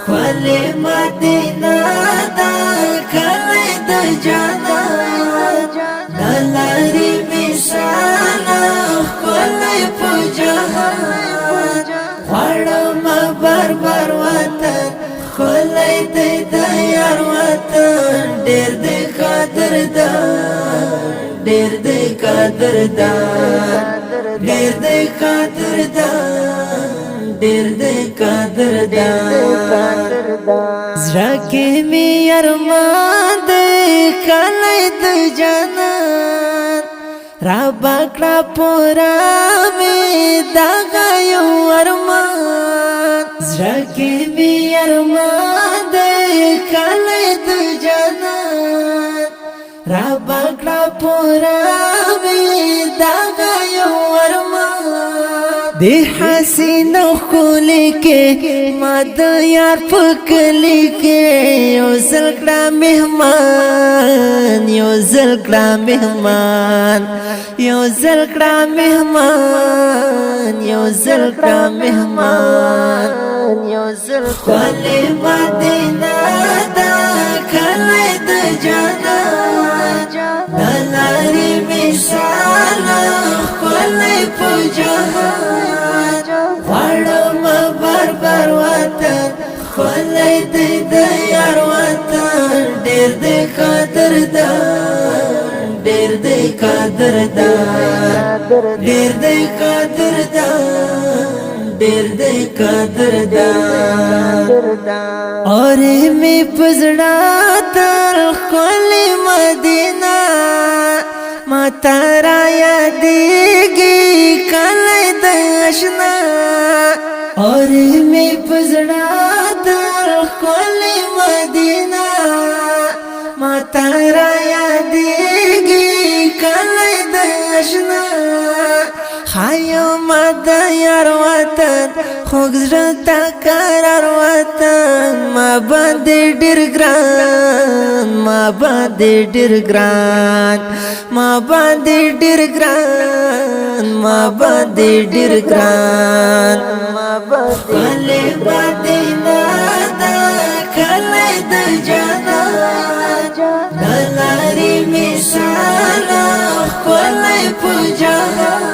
خلی مدینہ دا کلی د جنت دلاری مثال خلی پو جهان خوڑم بربر وطن خلی دی دیار وطن دیر دی قدردان دیر دی قدردان دیر دی قدردان دیر دی قدردان زړه کې مې ارمان دی کلی د جنت را بکړه پورا مې دغه یو ارمان زړه کې مې ارمان دی کلی د جنت را بکړه پورا مې دغه یو ارمان دی حسین خولی کے ماد یار پکلی کے یو زلکڑا مہمان یو زلکڑا مہمان یو زلکڑا مہمان یو زلکڑا مہمان یو زلکڑا خلی مدینہ دا کلی د جنت دلاری مثال خلی پو جهان خوڑم بربر وطن خلی دی دیار وطن دیر دی قدردان دیر دی قدردان دیر دی قدردان دیر دی قدردان اور می پزڑا تر خلی مدینہ ما تارا یادیگی کلی د اشنا اور می پزڑا در خلی مدینہ ما تارا یادیگی کلی د اشنا خایو ما د یار وطن خوږ زړه تا قرار وطن ما باندې ډېر ګران ما باندې ډېر ګران ما باندې ډېر ګران ما باندې ډېر ګران خلی مدینہ دا کلی د جنت دلاری مثال خلی پو جهان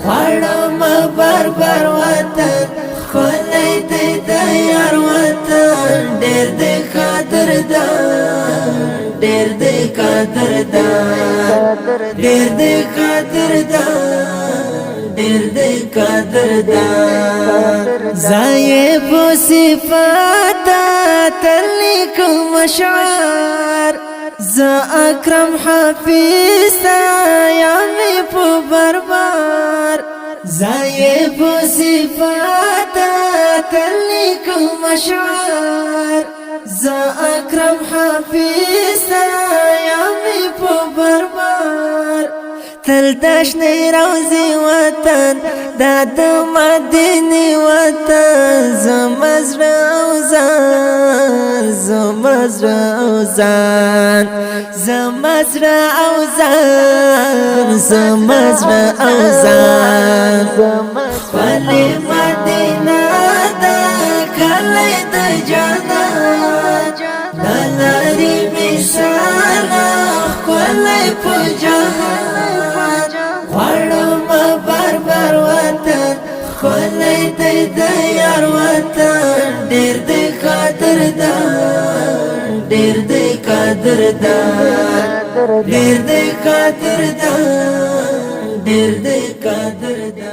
خوڑم بربر وطن خلی دی دیار وطن دیر دی قدردان دیر دی قدردان دیر دی قدردان دیر دی قدردان زایب و صفاتا تلیکم اشعار زا اکرم حافظ یامی پو بربار زایب و صفاتا تلیکم اشعار زا اکرم حافظ یامی پو بربار تلتاش نی روزی وطن داد مدینی وطن زمزر اوزان زمزر اوزان زمزر اوزان زمزر اوزان خلی مدینہ دا کلی د جنت دلاری مثال خلی پو جهان خوڑم بربر وطن خلی دی دیار وطن دیر دی قدردان دیر دی قدردان دیر دی قدردان دیر دی قدردان